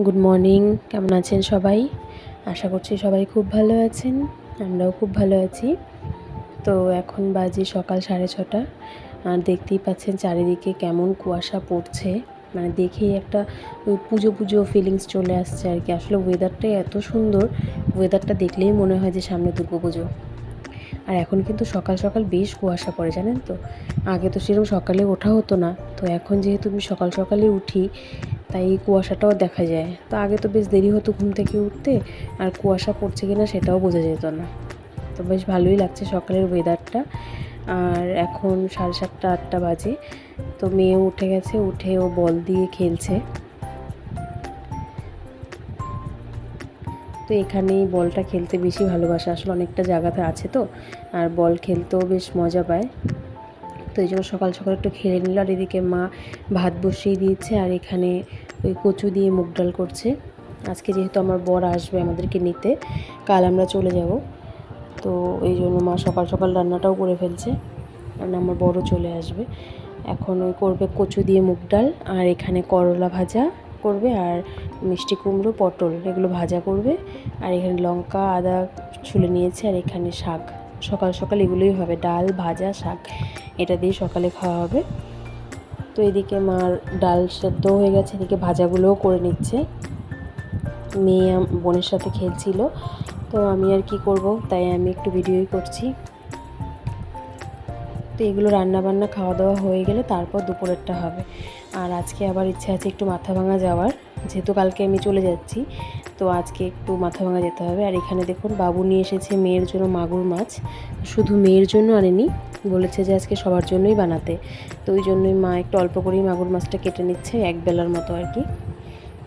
Good morning. কেমন আছেন সবাই? আশা করছি সবাই খুব ভালো আছেন। আমরাও খুব ভালো আছি। তো এখন বাজে সকাল 6:30। আর দেখতেই পাচ্ছেন চারিদিকে কেমন কুয়াশা পড়ছে, মানে দেখেই একটা ওই পুজো পুজো ফিলিংস চলে আসছে আর কি। আসলে ওয়েদারটাই এত সুন্দর, ওয়েদারটা দেখলেই মনে হয় যে সামনে দুর্গাপুজো। আর এখন কিন্তু সকাল সকাল বেশ কুয়াশা পড়ে, জানেন তো। আগে তো সেরকম সকালে ওঠা হতো না, তো এখন যেহেতু আমি সকাল সকালে উঠি তাই এই কুয়াশাটাও দেখা যায়। তো আগে তো বেশ দেরি হতো ঘুম থেকে উঠতে, আর কুয়াশা পড়ছে কিনা সেটাও বোঝা যেত না। তো বেশ ভালোই লাগছে সকালের ওয়েদারটা। আর এখন 7:30-8টা বাজে। তো মেয়ে উঠে গেছে, উঠে ও বল দিয়ে খেলছে। তো এখানেই বলটা খেলতে বেশি ভালোবাসে, আসলে অনেকটা জায়গাতে আছে তো, আর বল খেলতেও বেশ মজা পায়। তো এই জন্য সকাল সকাল একটু খেলে নিল। আর এদিকে মা ভাত বসিয়ে দিয়েছে, আর এখানে ওই কচু দিয়ে মুগ ডাল করছে। আজকে যেহেতু আমার বর আসবে আমাদেরকে নিতে, কাল আমরা চলে যাব, তো এই জন্য মা সকাল সকাল রান্নাটাও করে ফেলছে, কারণ আমার বড়ও চলে আসবে। এখন ওই করবে কচু দিয়ে মুগ ডাল, আর এখানে করলা ভাজা করবে, আর মিষ্টি কুমড়ো পটল এগুলো ভাজা করবে, আর এখানে লঙ্কা আদা ছুলে নিয়েছে, আর এখানে শাক। সকাল সকাল এগুলোই হবে, ডাল ভাজা শাক, এটা দিয়ে সকালে খাওয়া হবে। তো এদিকে মার ডাল সেদ্ধ হয়ে গেছে, এদিকে ভাজাগুলোও করে নিচ্ছে। মেয়ে বোনের সাথে খেলছিল, তো আমি আর কি করব, তাই আমি একটু ভিডিওই করছি। তো এগুলো রান্নাবান্না খাওয়া দাওয়া হয়ে গেলে তারপর দুপুরেরটা হবে। আর আজকে আবার ইচ্ছা আছে একটু মাথাভাঙা যাওয়ার, যেহেতু কালকে আমি চলে যাচ্ছি, তো আজকে একটু মাথাভাঙা যেতে হবে। আর এখানে দেখুন বাবু নিয়ে এসেছে মেয়ের জন্য মাগুর মাছ। শুধু মেয়ের জন্য আনেনি, বলেছে যে আজকে সবার জন্যই বানাতে। তো ওই জন্যই মা একটু অল্প করেই মাগুর মাছটা কেটে নিচ্ছে, এক বেলার মতো আর কি।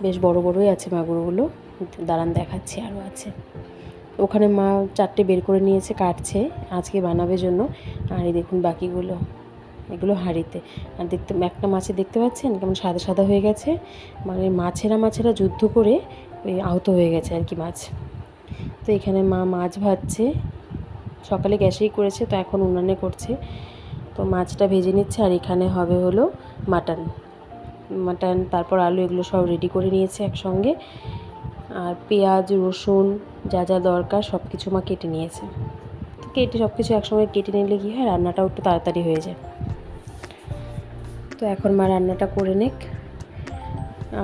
বেশ বড় বড়ই আছে মাগুরগুলো, দাঁড়ান দেখাচ্ছি, আরও আছে। ওখানে মা 4টে বের করে নিয়েছে, কাটছে আজকে বানাবে জন্য। আর এই দেখুন বাকিগুলো, এগুলো হাঁড়িতে। আর দেখতে একটা মাছে দেখতে পাচ্ছেন কেমন সাদা সাদা হয়ে গেছে, মানে মাছেরা যুদ্ধ করে ওই আহত হয়ে গেছে আর কি মাছ। তো এখানে মা মাছ ভাজছে, সকালে গ্যাসেই করেছে, তো এখন উনানে করছে। তো মাছটা ভেজে নিচ্ছে, আর এখানে হবে হলো মাটন। তারপর আলু এগুলো সব রেডি করে নিয়েছে একসঙ্গে। আর পেঁয়াজ রসুন যা যা দরকার সব কিছু মা কেটে নিয়েছে। তো কেটে সব কিছু একসঙ্গে কেটে নিলে কী হয়, রান্নাটাও একটু তাড়াতাড়ি হয়ে যায়। তো এখন মা রান্নাটা করে নেক।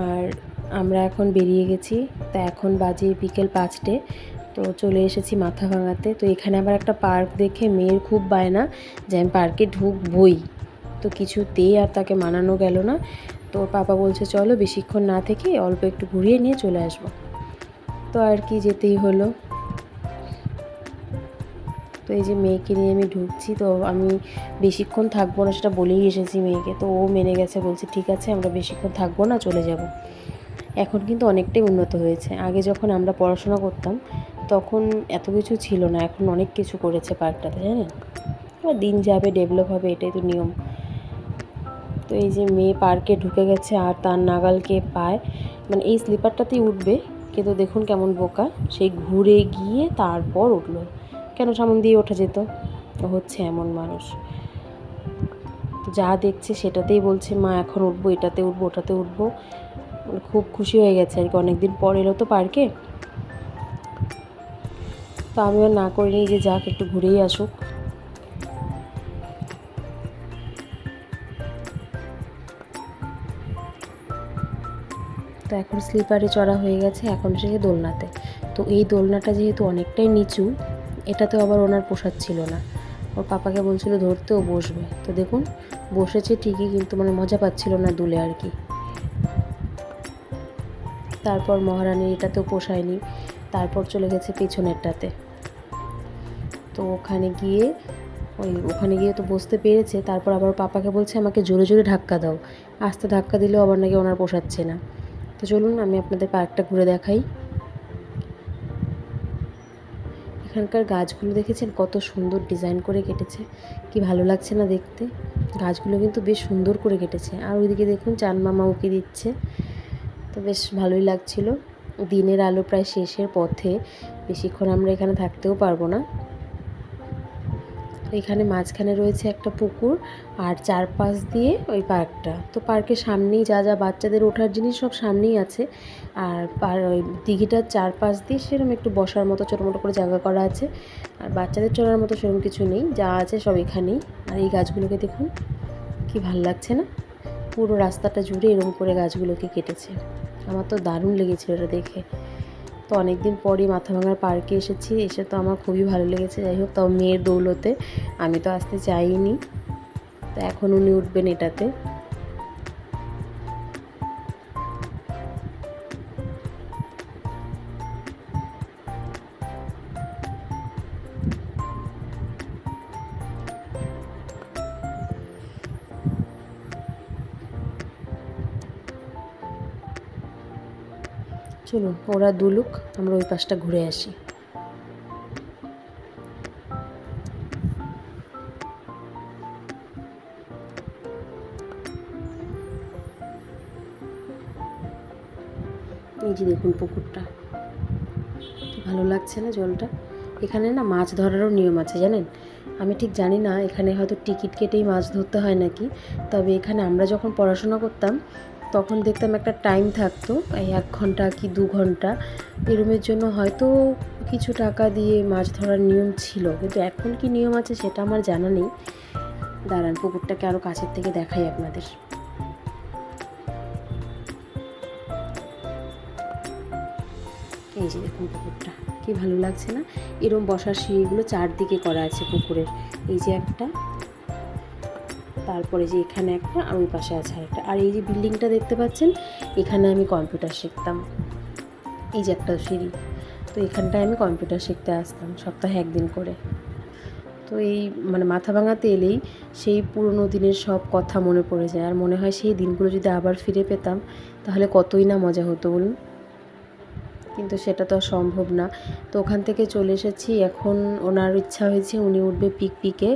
আর আমরা এখন বেরিয়ে গেছি। তা এখন বাজে বিকেল 5টে। তো চলে এসেছি মাথাভাঙাতে। তো এখানে আবার একটা পার্ক দেখে মেয়ের খুব বায়না যে আমি পার্কে ঢুকবই। তো কিছুতেই আর তাকে মানানো গেল না। তো পাপা বলছে চলো বেশিক্ষণ না থেকে অল্প একটু ঘুরিয়ে নিয়ে চলে আসবো। তো আর কি যেতেই হলো। তো এই যে মেয়েকে নিয়ে আমি ঢুকছি, তো আমি বেশিক্ষণ থাকবো না সেটা বলেই এসেছি মেয়েকে, তো ও মেনে গেছে, বলছে ঠিক আছে আমরা বেশিক্ষণ থাকবো না, চলে যাব। এখন কিন্তু অনেকটাই উন্নত হয়েছে। আগে যখন আমরা পড়াশোনা করতাম তখন এত কিছু ছিল না, এখন অনেক কিছু করেছে পার্কটাতে, জানেন। এবার দিন যাবে ডেভেলপ হবে, এটাই তো নিয়ম। তো এই যে মেয়ে পার্কে ঢুকে গেছে, আর তার নাগালকে পায়, মানে এই স্লিপারটাতেই উঠবে, কিন্তু দেখুন কেমন বোকা, সেই ঘুরে গিয়ে তারপর উঠলো। কেন সামন দিয়ে ওঠা যেত, হচ্ছে এমন মানুষ। যা দেখছে সেটাতেই বলছে মা এখন উঠবো, এটাতে উঠবো ওটাতে উঠবো। খুব খুশি হয়ে গেছে আর কি, অনেকদিন পর এলো তো পার্কে। তো আমিও না করিনি যে যাক একটু ঘুরেই আসুক। তো এখন স্লিপারে চড়া হয়ে গেছে, এখন সে দোলনাতে। তো এই দোলনাটা যেহেতু অনেকটাই নিচু, এটাতেও আবার ওনার পোষাচ্ছিল না। ওর পাপাকে বলছিল ধরতে, ও বসবে। তো দেখুন বসেছে ঠিকই, কিন্তু মানে মজা পাচ্ছিল না দুলে আর কি। তারপর মহারানীর এটাতেও পোষায়নি, তারপর চলে গেছে পেছনেরটাতে। তো ওখানে গিয়ে তো বসতে পেরেছে। তারপর আবার পাপাকে বলছে আমাকে জোরে জোরে ধাক্কা দাও, আস্তে ধাক্কা দিলেও আবার নাকি ওনার পোষাচ্ছে না। তো চলুন আমি আপনাদের পার্কটা ঘুরে দেখাই। এখানকার গাছগুলো দেখেছেন কত সুন্দর ডিজাইন করে কেটেছে, কি ভালো লাগছে না দেখতে। গাছগুলো কিন্তু বেশ সুন্দর করে কেটেছে। আর ওইদিকে দেখুন চান মামা উঁকি দিচ্ছে, তো বেশ ভালোই লাগছিল। দিনের আলো প্রায় শেষের পথে, বেশিক্ষণ আমরা এখানে থাকতেও পারবো না। এখানে মাঝখানে রয়েছে একটা পুকুর আর চারপাশ দিয়ে ওই পার্কটা। তো পার্কের সামনেই যা যা বাচ্চাদের ওঠার জিনিস সব সামনেই আছে। আর ওই দিঘিটার চারপাশ দিয়ে সেরকম একটু বসার মতো ছোটো মোটো করে জায়গা করা আছে। আর বাচ্চাদের চলার মতো সেরকম কিছু নেই, যা আছে সব এখানেই। আর এই গাছগুলোকে দেখুন কি ভাল লাগছে না, পুরো রাস্তাটা জুড়ে এরকম করে গাছগুলোকে কেটেছে। আমার তো দারুণ লেগেছিল এটা দেখে। তো অনেক দিন পরই মাথাভাঙার পার্কে এসেছি, এসে তো আমার খুবই ভালো লেগেছে। যাই হোক, তাও মেয়ের দৌলতে আমি তো আসতে চাইনি। তো এখন উনি উঠবেন এটাতে। চলুন ওরা দুলুক, আমরা ওই পাশটা ঘুরে আসি। এই যে দেখুন পুকুরটা, কি ভালো লাগছে না জলটা। এখানে না মাছ ধরারও নিয়ম আছে জানেন। আমি ঠিক জানি না এখানে হয়তো টিকিট কেটেই মাছ ধরতে হয় নাকি। তবে এখানে আমরা যখন পড়াশোনা করতাম তখন দেখতাম একটা টাইম থাকতো, এই 1 ঘন্টা কি 2 ঘন্টা এরমের জন্য হয়তো কিছু টাকা দিয়ে মাছ ধরার নিয়ম ছিল। কিন্তু এখন কি নিয়ম আছে সেটা আমার জানা নেই। দাঁড়ান পুকুরটাকে আরও কাছের থেকে দেখাই আপনাদের। এই যে দেখুন পুকুরটা কি ভালো লাগছে না। এরম বসার সিঁড়িগুলো চারদিকে করা আছে পুকুরের। এই যে একটা, তারপরে যে এখানে একটা, আর ওই পাশে আছে একটা। আর এই যে বিল্ডিংটা দেখতে পাচ্ছেন, এখানে আমি কম্পিউটার শিখতাম। এই যে একটা সিঁড়ি, তো এখানটায় আমি কম্পিউটার শিখতে আসতাম সপ্তাহে 1 দিন করে। তো এই মানে মাথাভাঙাতে এলেই সেই পুরনো দিনের সব কথা মনে পড়ে যায়। আর মনে হয় সেই দিনগুলো যদি আবার ফিরে পেতাম তাহলে কতই না মজা হতো বলুন। কিন্তু সেটা তো আর সম্ভব না। তো ওখান থেকে চলে এসেছি। এখন ওনার ইচ্ছা হয়েছে উনি উঠবে পিকপিকে।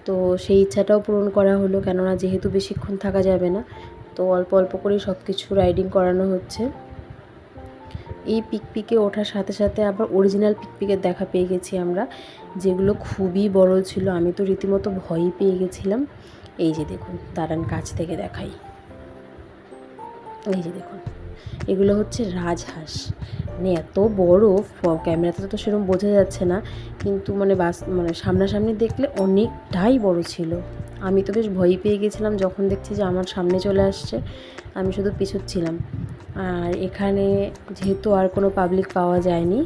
তো সেই ইচ্ছাটাও পূরণ করা হলো, কেননা যেহেতু বেশিক্ষণ থাকা যাবে না, তো অল্প অল্প করেই সব কিছু রাইডিং করানো হচ্ছে। এই পিকপিকে ওঠার সাথে সাথে আবার অরিজিনাল পিকপিকের দেখা পেয়ে গেছি আমরা, যেগুলো খুবই বড় ছিল। আমি তো রীতিমতো ভয়ই পেয়ে গেছিলাম। এই যে দেখুন, দাঁড়ান কাছ থেকে দেখাই। এই যে দেখুন, এগুলো হচ্ছে রাজহাঁস। মানে এত বড়, ক্যামেরাতে তো সেরকম বোঝা যাচ্ছে না, কিন্তু মানে সামনাসামনি দেখলে অনেকটাই বড় ছিল। আমি তো বেশ ভয়ই পেয়ে গেছিলাম যখন দেখছি যে আমার সামনে চলে আসছে। আমি শুধু পিছুচ্ছিলাম। আর এখানে যেহেতু আর কোনো পাবলিক পাওয়া যায়নি,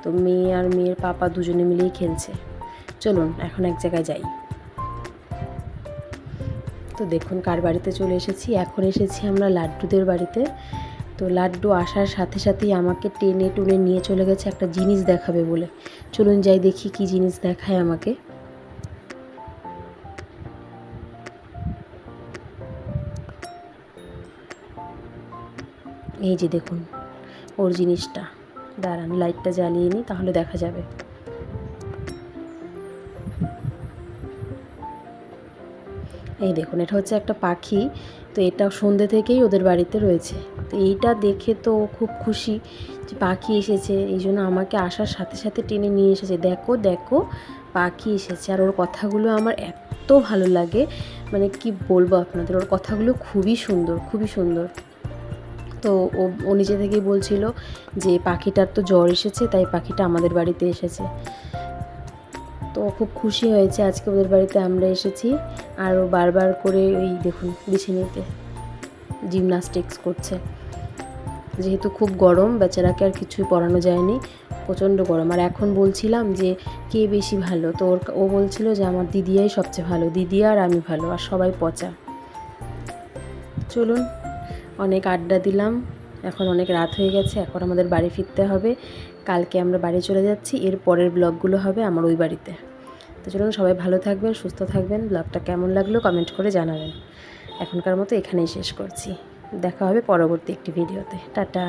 তো মেয়ে আর মেয়ের পাপা দুজনে মিলেই খেলছে। চলুন এখন এক জায়গায় যাই। তো দেখুন কার বাড়িতে চলে এসেছি। এখন এসেছি আমরা লাড্ডুদের বাড়িতে। তো লাড্ডু আসার সাথে সাথেই আমাকে টেনে টুনে নিয়ে চলে গেছে একটা জিনিস দেখাবে বলে। চলুন যাই দেখি কি জিনিস দেখায় আমাকে। এই যে দেখুন ওর জিনিসটা, দাঁড়ান লাইটটা জ্বালিয়ে নিই তাহলে দেখা যাবে। এই দেখুন এটা হচ্ছে একটা পাখি। তো এটা সন্ধ্যে থেকেই ওদের বাড়িতে রয়েছে। তো এইটা দেখে তো খুব খুশি যে পাখি এসেছে, এই জন্য আমাকে আসার সাথে সাথে টেনে নিয়ে এসেছে। দেখো দেখো পাখি এসেছে। আর ওর কথাগুলো আমার এত ভালো লাগে, মানে কি বলবো আপনাদের, ওর কথাগুলো খুবই সুন্দর, খুবই সুন্দর। তো ও নিজে থেকেই বলছিল যে পাখিটার তো জ্বর এসেছে, তাই পাখিটা আমাদের বাড়িতে এসেছে। তো খুব খুশি হয়েছে আজকে ওদের বাড়িতে আমরা এসেছি। আর ও বারবার করে ওই দেখুন বিছানাতে জিমনাস্টিক্স করছে। যেহেতু খুব গরম, বেচারাকে আর কিছুই পরানো যায়নি, প্রচণ্ড গরম। আর এখন বলছিলাম যে কে বেশি ভালো, তো ও বলছিল যে আমার দিদিয়াই সবচেয়ে ভালো, দিদি আর আমি ভালো, আর সবাই পচা। চলুন অনেক আড্ডা দিলাম, এখন অনেক রাত হয়ে গেছে, এখন আমাদের বাড়ি ফিরতে হবে। কালকে আমরা বাড়ি চলে যাচ্ছি, এর পরের ব্লগগুলো হবে আমার ওই বাড়িতে। তো চলুন সবাই ভালো থাকবেন, সুস্থ থাকবেন। ব্লগটা কেমন লাগলো কমেন্ট করে জানাবেন। এখনকার মতো এখানেই শেষ করছি, দেখা হবে পরবর্তী একটি ভিডিওতে। টাটা।